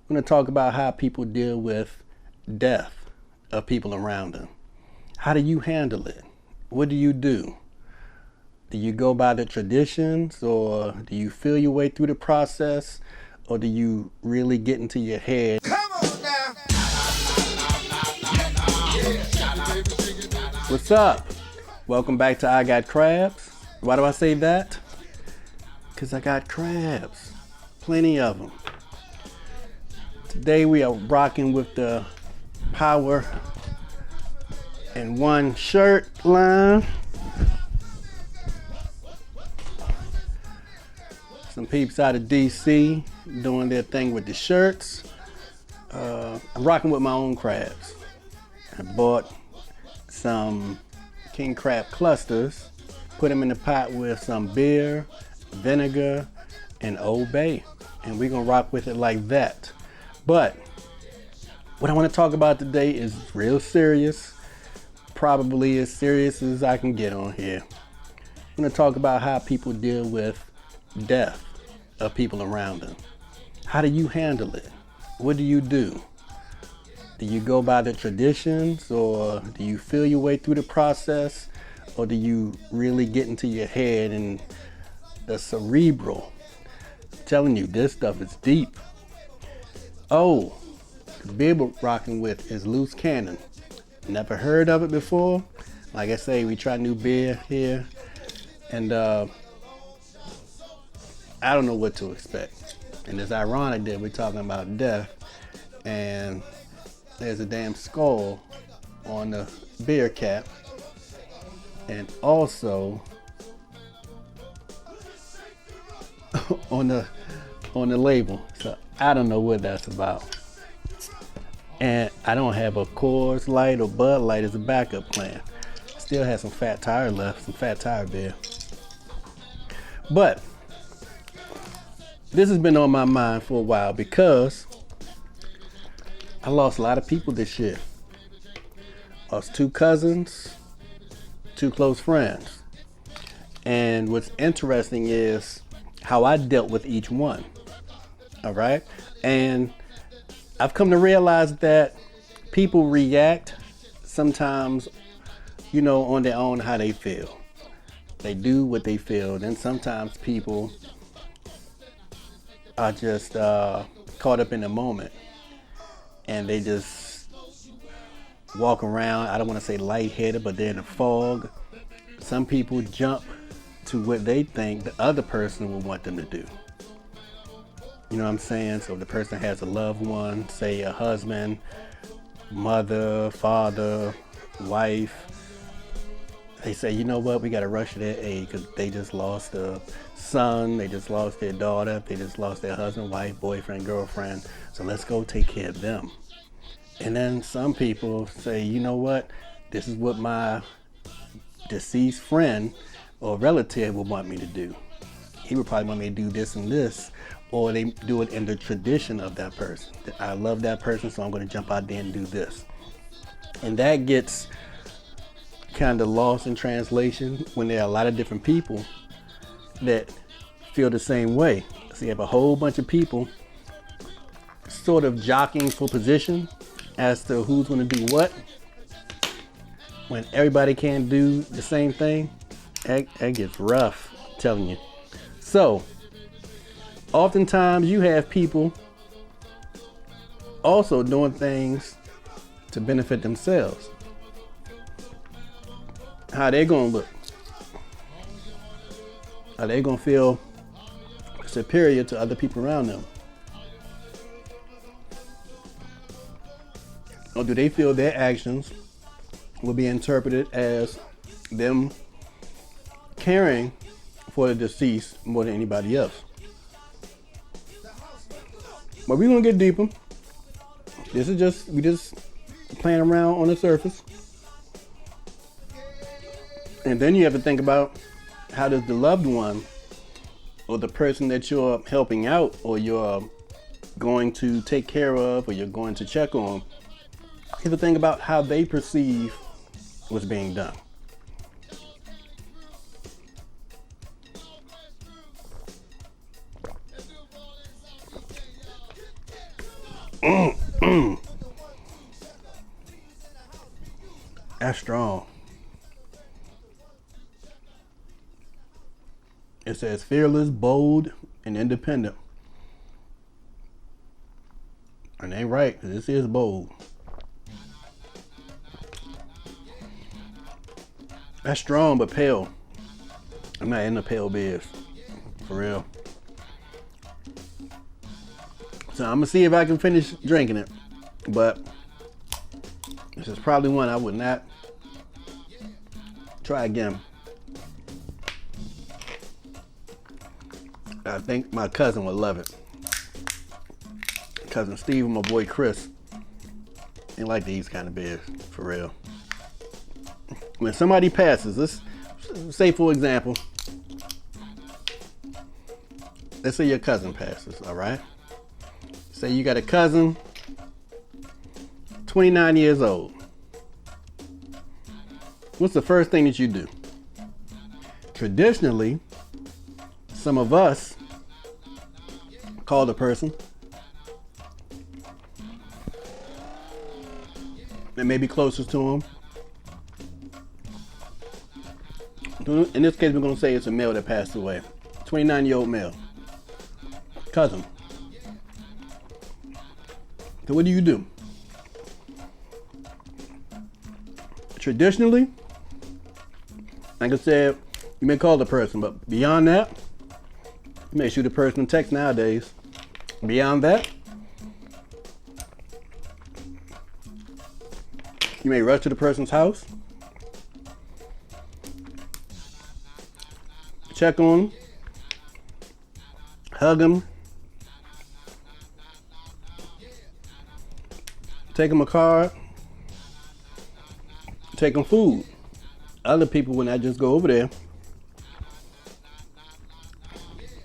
I'm going to talk about how people deal with death of people around them. How do you handle it? What do you do? Do you go by the traditions, or do you feel your way through the process, or do you really get into your head? Come on now. What's up? Welcome back to I Got Crabs. Why do I say that? Because I got crabs. Plenty of them. Today we are rocking with the Power in One shirt line. Some peeps out of DC doing their thing with the shirts. I'm rocking with my own crabs. I bought some king crab clusters, put them in the pot with some beer, vinegar, and Old Bay. And we're gonna rock with it like that. But what I want to talk about today is real serious, probably as serious as I can get on here. I'm going to talk about how people deal with death of people around them. How do you handle it? What do you do? Do you go by the traditions, or do you feel your way through the process, or do you really get into your head and the cerebral? I'm telling you, this stuff is deep. Oh, the beer we're rocking with is Loose Cannon. Never heard of it before. Like I say, we try new beer here, and I don't know what to expect. And it's ironic that we're talking about death, and there's a damn skull on the beer cap, and also on the label. So I don't know what that's about. And I don't have a Coors Light or Bud Light as a backup plan. Still have some Fat Tire left, some Fat Tire beer. But this has been on my mind for a while because I lost a lot of people this year. Lost 2 cousins, 2 close friends. And what's interesting is how I dealt with each one. All right? And I've come to realize that people react sometimes, on their own how they feel. They do what they feel. Then sometimes people are just caught up in the moment, and they just walk around. I don't want to say lightheaded, but they're in a fog. Some people jump to what they think the other person will want them to do. You know what I'm saying? So if the person has a loved one, say a husband, mother, father, wife, they say, you know what, we got to rush to their aid because they just lost a son, they just lost their daughter, they just lost their husband, wife, boyfriend, girlfriend. So let's go take care of them. And then some people say, you know what, this is what my deceased friend or relative would want me to do. He would probably want me to do this and this. Or they do it in the tradition of that person. I love that person, so I'm going to jump out there and do this. And that gets kind of lost in translation when there are a lot of different people that feel the same way. So you have a whole bunch of people sort of jockeying for position as to who's going to do what. When everybody can't do the same thing, that gets rough, I'm telling you. So, oftentimes you have people also doing things to benefit themselves. How they gonna look? Are they gonna feel superior to other people around them? Or do they feel their actions will be interpreted as them caring for the deceased more than anybody else? But we're gonna get deeper. We just playing around on the surface. And then you have to think about, how does the loved one or the person that you're helping out or you're going to take care of or you're going to check on, you have to think about how they perceive what's being done. That's strong. It says fearless, bold, and independent. And they right, 'cause this is bold. That's strong, but pale. I'm not in the pale biz, for real. So I'm gonna see if I can finish drinking it, but this is probably one I would not try again. I think my cousin would love it. Cousin Steve and my boy Chris, they like these kind of beers, for real. When somebody passes, let's say for example, let's say your cousin passes, all right? Say you got a cousin, 29 years old. What's the first thing that you do? Traditionally, some of us call the person that may be closest to him. In this case, we're going to say it's a male that passed away. 29-year-old male. Cousin. So what do? Traditionally, like I said, you may call the person, but beyond that, you may shoot a person a text nowadays. Beyond that, you may rush to the person's house, check on them, hug them, take them a card, take them food. Other people would not just go over there.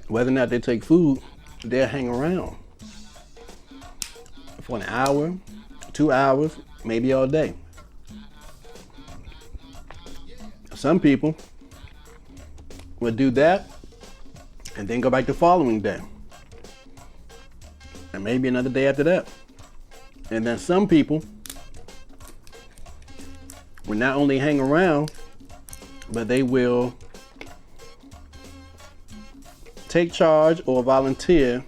Whether or not they take food, they'll hang around for an hour, 2 hours, maybe all day. Some people would do that and then go back the following day. And maybe another day after that. And then some people will not only hang around, but they will take charge or volunteer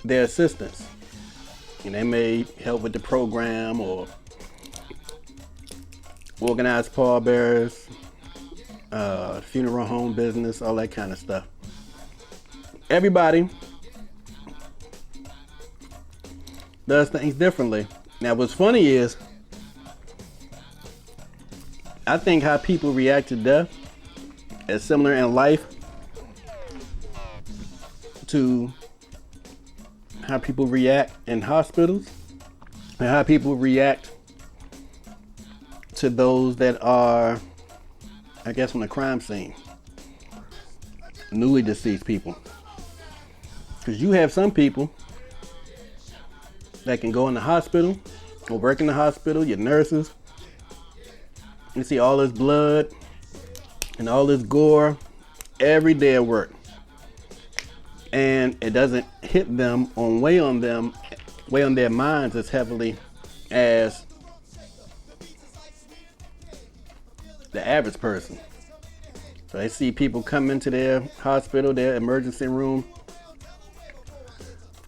their assistance. And they may help with the program or organize pallbearers, funeral home business, all that kind of stuff. Everybody does things differently. Now, what's funny is, I think how people react to death is similar in life to how people react in hospitals and how people react to those that are, I guess, on the crime scene, newly deceased people. Because you have some people that can go in the hospital or work in the hospital, your nurses, you see all this blood and all this gore every day at work. And it doesn't hit them or weigh on their minds as heavily as the average person. So they see people come into their hospital, their emergency room,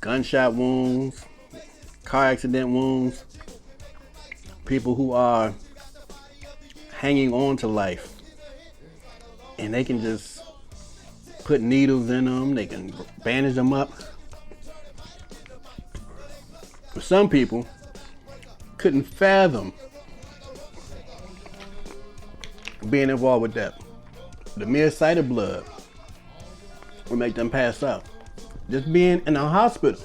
gunshot wounds, car accident wounds, people who are hanging on to life, and they can just put needles in them, they can bandage them up. Some people couldn't fathom being involved with that. The mere sight of blood will make them pass out. Just being in a hospital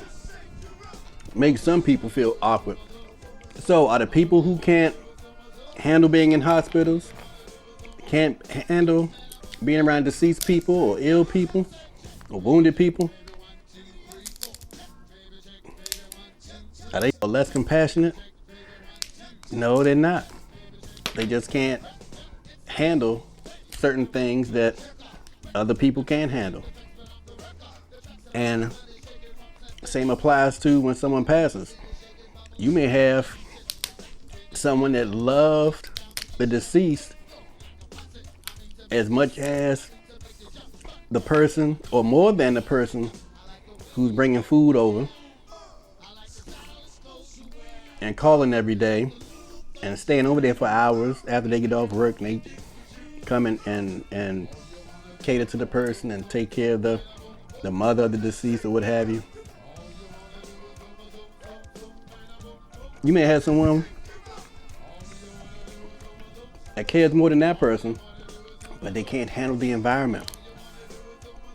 makes some people feel awkward. So are the people who can't handle being in hospitals, can't handle being around deceased people or ill people or wounded people, are they less compassionate? No, they're not. They just can't handle certain things that other people can't handle. And same applies to when someone passes. You may have someone that loved the deceased as much as the person, or more than the person, who's bringing food over and calling every day and staying over there for hours after they get off work, and they come in and cater to the person and take care of the mother of the deceased or what have you. You may have someone that cares more than that person, but they can't handle the environment.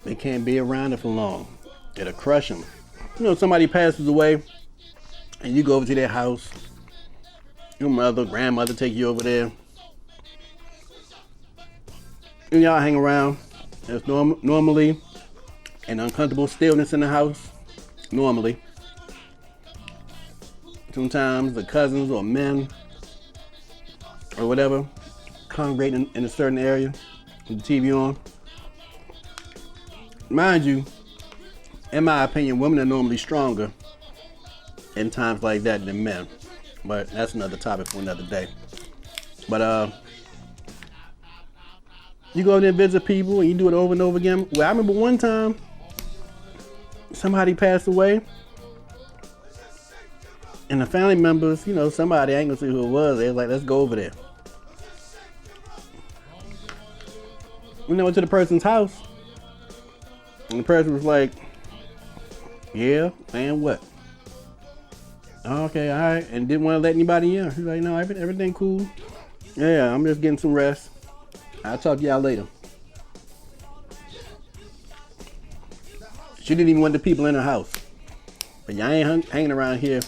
They can't be around it for long. It'll crush them. You know, somebody passes away and you go over to their house. Your mother, grandmother take you over there. And y'all hang around. There's normally an uncomfortable stillness in the house. Normally. Sometimes the cousins or men or whatever congregate in a certain area with the TV on. Mind you, in my opinion, women are normally stronger in times like that than men. But that's another topic for another day. But you go there and visit people and you do it over and over again. Well, I remember one time somebody passed away, and the family members, you know, somebody, I ain't gonna say who it was, they was like, let's go over there. We went to the person's house, and the person was like, yeah, and what? Okay, all right, and didn't want to let anybody in. He's like, no, everything cool. Yeah, I'm just getting some rest. I'll talk to y'all later. She didn't even want the people in her house. But y'all ain't hanging around here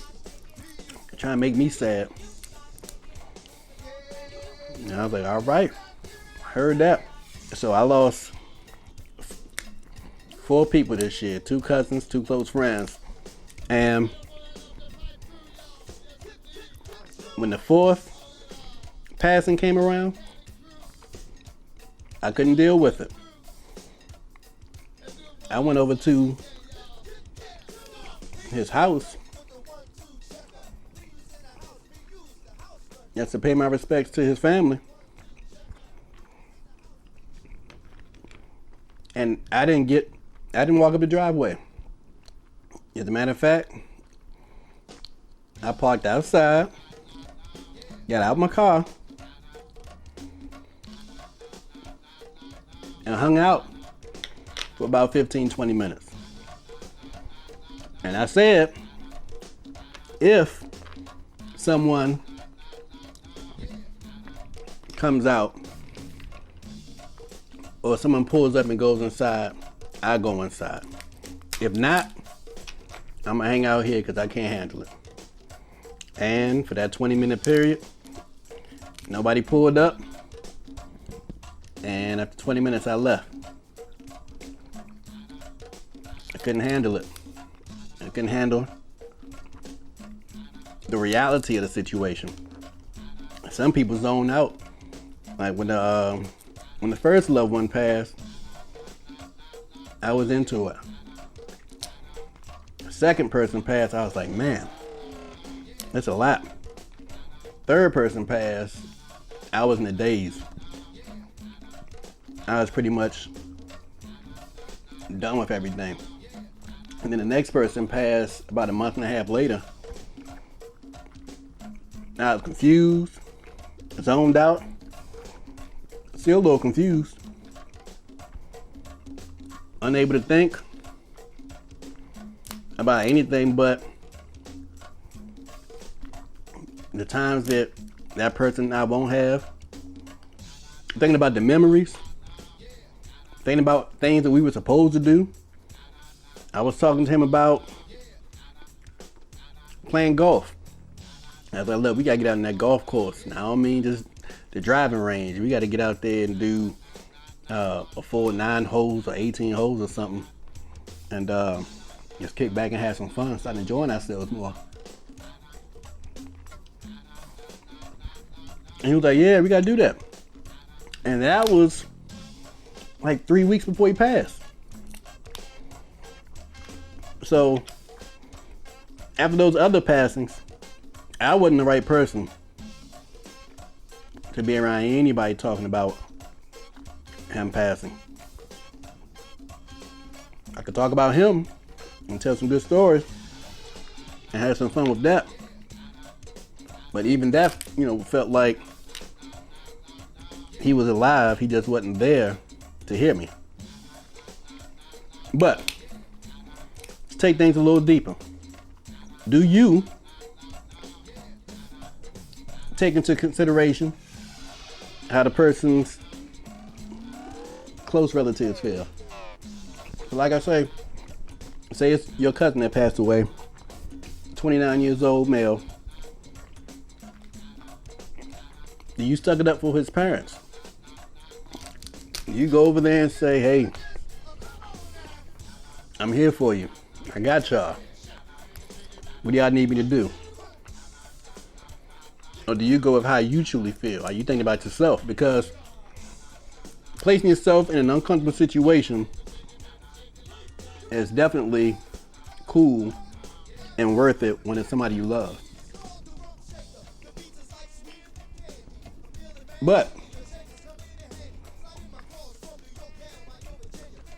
trying to make me sad. And I was like, all right, heard that. So I lost 4 people this year, 2 cousins, 2 close friends. And when the 4th passing came around, I couldn't deal with it. I went over to his house just to pay my respects to his family. And I didn't walk up the driveway. As a matter of fact, I parked outside, got out of my car, and hung out for about 15-20 minutes. And I said, if someone comes out or someone pulls up and goes inside, I go inside. If not, I'm gonna hang out here because I can't handle it. And for that 20-minute period, nobody pulled up, and after 20 minutes I left. I couldn't handle it. I couldn't handle the reality of the situation. Some people zone out. Like when the first loved one passed, I was into it. The second person passed, I was like, man, that's a lot. Third person passed, I was in a daze. I was pretty much done with everything. And then the next person passed about a month and a half later. I was confused, zoned out, still a little confused, unable to think about anything but the times that that person I won't have. Thinking about the memories, thinking about things that we were supposed to do. I was talking to him about playing golf. I was like, look, we gotta get out on that golf course. Now, I don't mean just the driving range. We gotta get out there and do a full 9 holes or 18 holes or something. And just kick back and have some fun, start enjoying ourselves more. And he was like, yeah, we gotta do that. And that was like 3 weeks before he passed. So After those other passings, I wasn't the right person to be around anybody talking about him passing. I could talk about him and tell some good stories and have some fun with that. But even that, felt like he was alive. He just wasn't there to hear me. But let's take things a little deeper. Do you take into consideration how the person's close relatives feel? So like I say it's your cousin that passed away, 29 years old, male. Do you stuck it up for his parents? You go over there and say, hey, I'm here for you. I got y'all. What do y'all need me to do? Or do you go with how you truly feel? Are you thinking about yourself? Because placing yourself in an uncomfortable situation is definitely cool and worth it when it's somebody you love. But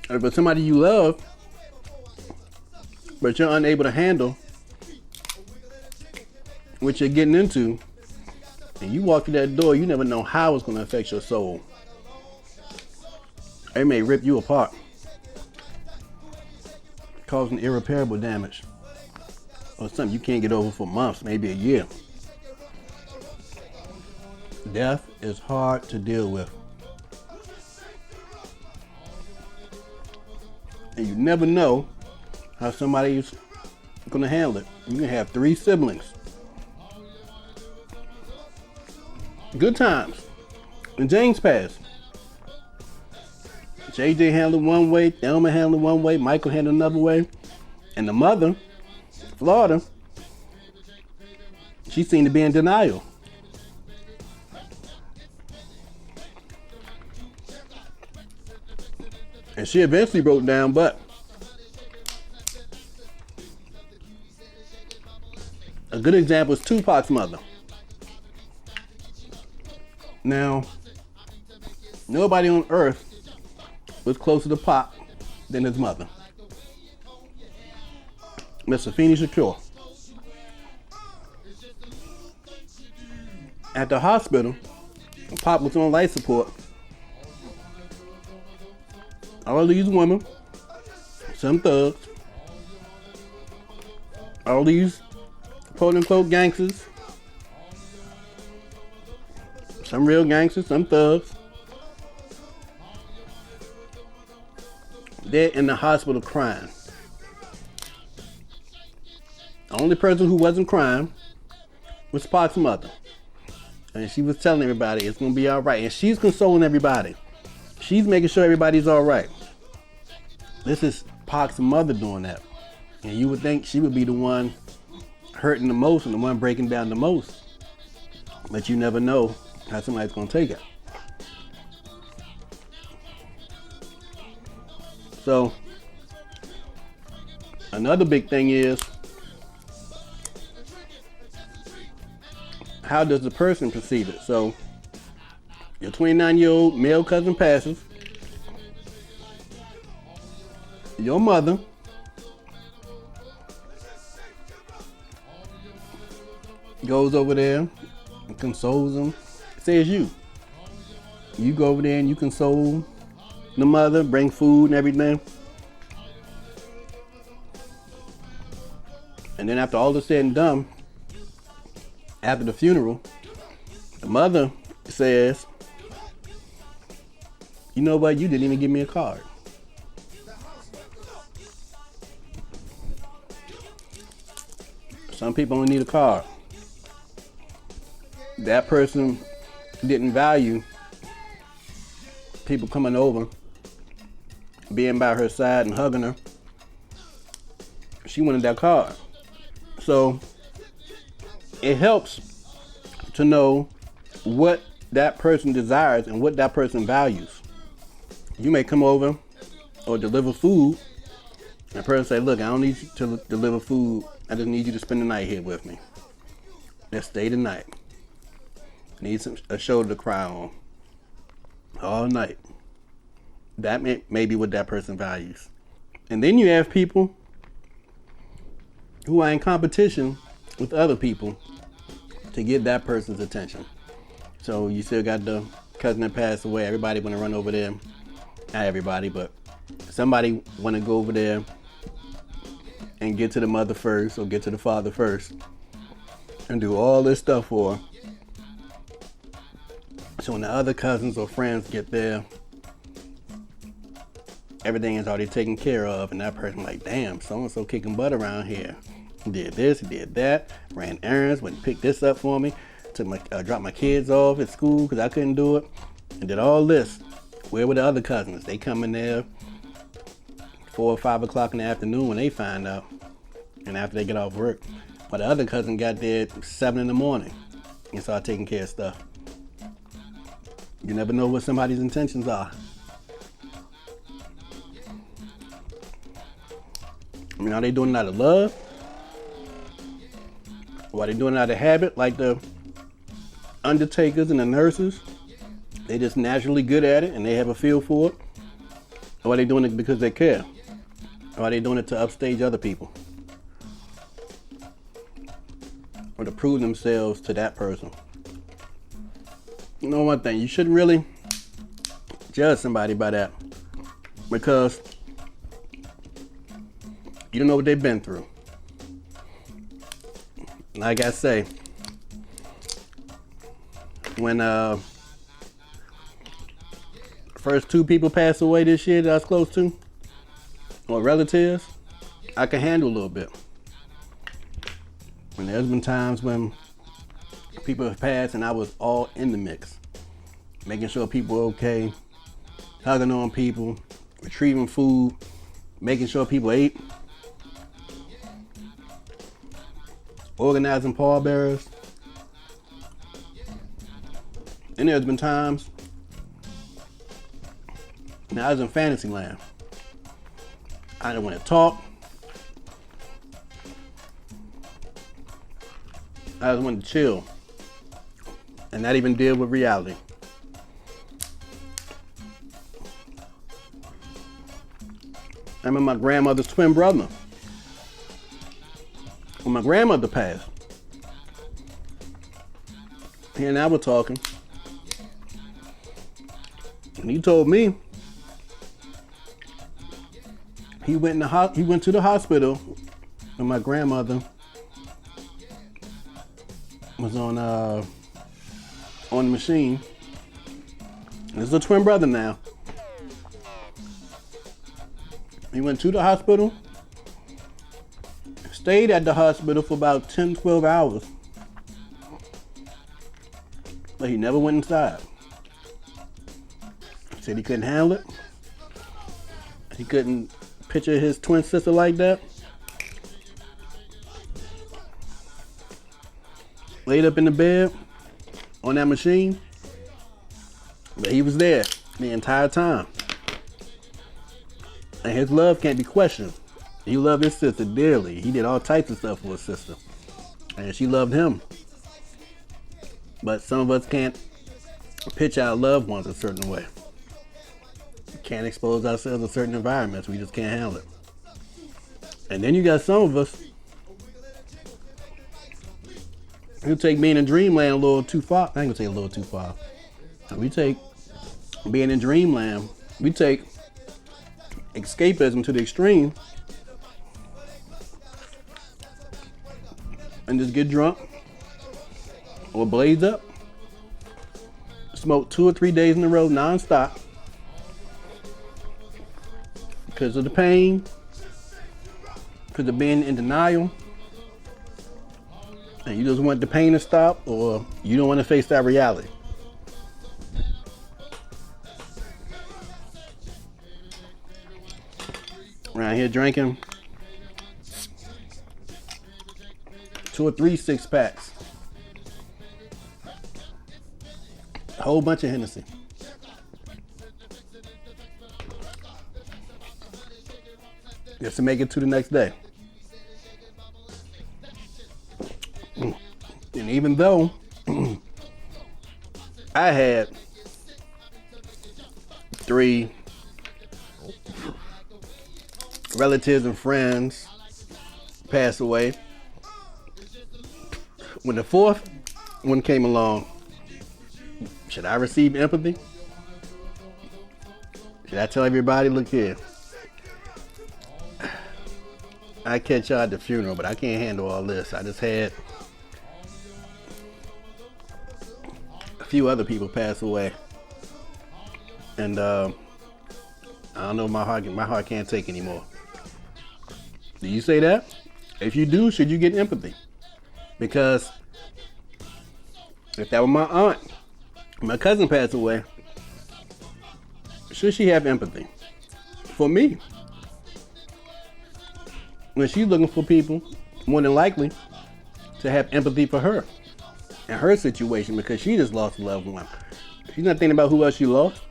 if it's somebody you love, but you're unable to handle what you're getting into, and you walk through that door, you never know how it's going to affect your soul. It may rip you apart, causing irreparable damage, or something you can't get over for months, maybe a year. Death is hard to deal with. And you never know how somebody is going to handle it. You can have 3 siblings. Good times. When James passed, JJ handled one way, Thelma handled one way, Michael handled another way. And the mother, Florida, she seemed to be in denial. And she eventually broke down, but a good example is Tupac's mother. Now, nobody on earth was closer to Pac than his mother, Miss Afeni Shakur. At the hospital, Pac was on life support. All these women, some thugs, all these quote-unquote gangsters, some real gangsters, some thugs, they're in the hospital crying. The only person who wasn't crying was Pac's mother. And she was telling everybody it's going to be all right. And she's consoling everybody. She's making sure everybody's all right. This is Pac's mother doing that. And you would think she would be the one hurting the most and the one breaking down the most. But you never know how somebody's going to take it. So, another big thing is, how does the person perceive it? So, your 29-year-old male cousin passes. Your mother goes over there and consoles him. Says you. You go over there and you console the mother, bring food and everything. And then after all is said and done, after the funeral, the mother says, you know what, you didn't even give me a card. Some people don't need a card. That person didn't value people coming over, being by her side and hugging her. She wanted that card. So it helps to know what that person desires and what that person values. You may come over or deliver food, and the person say, look, I don't need you to deliver food I just need you to spend the night here with me. Let's stay the night. Need a shoulder to cry on all night. That may be what that person values. And then you have people who are in competition with other people to get that person's attention. So you still got the cousin that passed away. Everybody want to run over there. Not everybody, but somebody want to go over there and get to the mother first or get to the father first and do all this stuff for her. So when the other cousins or friends get there, everything is already taken care of, and that person like, damn, so-and-so kicking butt around here. Did this, did that, ran errands, went and picked this up for me, dropped my kids off at school because I couldn't do it, and did all this. Where were the other cousins? They come in there 4 or 5 o'clock in the afternoon when they find out, and after they get off work. But the other cousin got there at 7 in the morning and started taking care of stuff. You never know what somebody's intentions are. I mean, are they doing it out of love? Or are they doing it out of habit, like the undertakers and the nurses? They just naturally good at it and they have a feel for it? Or are they doing it because they care? Or are they doing it to upstage other people? Or to prove themselves to that person? You know one thing, you shouldn't really judge somebody by that, because you don't know what they've been through. Like I say, when first 2 people passed away this year that I was close to, or relatives, I can handle a little bit. And there's been times when people have passed and I was all in the mix, making sure people are okay, hugging on people, retrieving food, making sure people ate, organizing pallbearers. And there's been times, now I was in fantasy land. I didn't want to talk. I just wanted to chill and not even deal with reality. I remember my grandmother's twin brother. When my grandmother passed, he and I were talking, and he told me he went to the hospital when my grandmother was on the machine. This is a twin brother now. He went to the hospital, stayed at the hospital for about 10, 12 hours. But he never went inside. He said he couldn't handle it. He couldn't picture his twin sister like that. Laid up in the bed on that machine. But he was there the entire time. And his love can't be questioned. He loved his sister dearly. He did all types of stuff for his sister. And she loved him. But some of us can't pitch our loved ones a certain way. We can't expose ourselves to certain environments. We just can't handle it. And then you got some of us who take being in dreamland a little too far. I ain't gonna say a little too far. We take being in dreamland, we take escapism to the extreme and just get drunk or blaze up, smoke 2 or 3 days in a row non-stop because of the pain, because of being in denial, and you just want the pain to stop, or you don't want to face that reality. Around here drinking 2 or 3 6-packs, a whole bunch of Hennessy. Just to make it to the next day. And even though I had 3 relatives and friends pass away, when the 4th one came along, should I receive empathy? Should I tell everybody, look here, I catch y'all at the funeral, but I can't handle all this. I just had a few other people pass away, and I don't know, my heart can't take anymore. Do you say that? If you do, should you get empathy? Because if that were my aunt, my cousin passed away, should she have empathy? For me, when she's looking for people, more than likely, to have empathy for her and her situation, because she just lost a loved one. She's not thinking about who else she lost.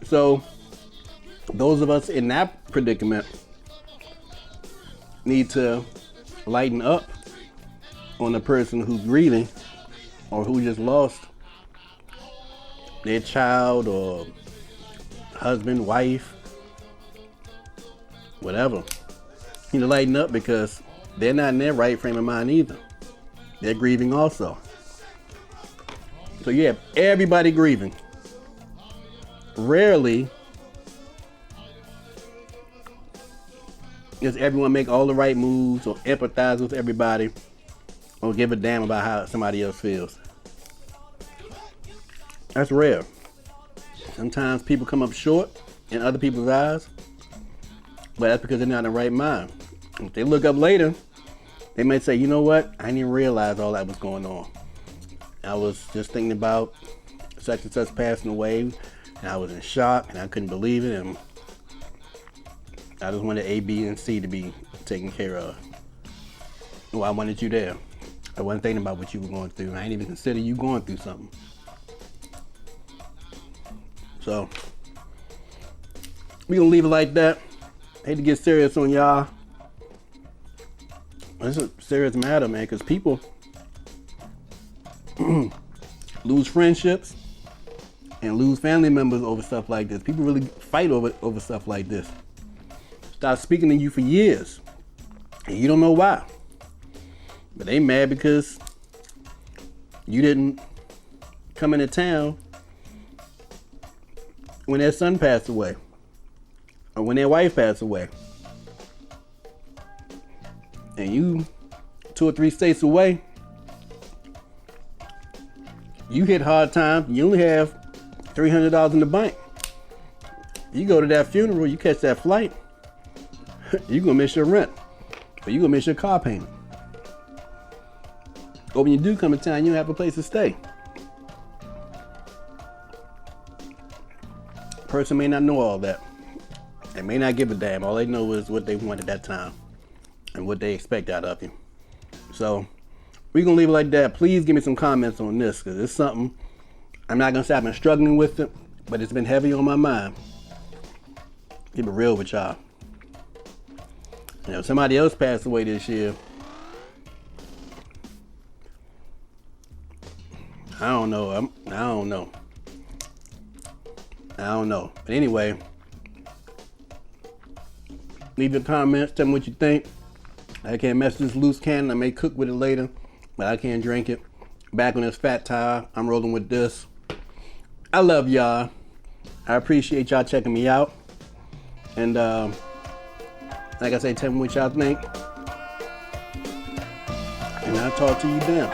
So those of us in that predicament need to lighten up on the person who's grieving or who just lost their child or husband, wife, whatever. You know, lighten up, because they're not in their right frame of mind either. They're grieving also. So you have everybody grieving. Rarely does everyone make all the right moves or empathize with everybody or give a damn about how somebody else feels. That's rare. Sometimes people come up short in other people's eyes, but that's because they're not in the right mind. If they look up later, they might say, you know what? I didn't even realize all that was going on. I was just thinking about such and such passing away, and I was in shock, and I couldn't believe it, and I just wanted A, B, and C to be taken care of. Well, I wanted you there. I wasn't thinking about what you were going through. I didn't even consider you going through something. So, we gonna leave it like that. Hate to get serious on y'all. It's a serious matter, man, because people lose friendships and lose family members over stuff like this. People really fight over stuff like this. Stop speaking to you for years, and you don't know why. But they mad because you didn't come into town when their son passed away or when their wife passed away. And you 2 or 3 states away, you hit hard times, you only have $300 in the bank. You go to that funeral, you catch that flight, you're gonna miss your rent, or you're gonna miss your car payment. Or when you do come to town, you don't have a place to stay. Person may not know all that. They may not give a damn. All they know is what they want at that time and what they expect out of you. So we're gonna leave it like that. Please give me some comments on this, because it's something I'm not gonna say I've been struggling with it, but it's been heavy on my mind. Keep it real with y'all. You know, somebody else passed away this year. I don't know. But anyway, leave your comments. Tell me what you think. I can't mess this loose cannon. I may cook with it later, but I can't drink it. Back on this fat tire. I'm rolling with this. I love y'all. I appreciate y'all checking me out. And like I say, tell me what y'all think. And I'll talk to you then.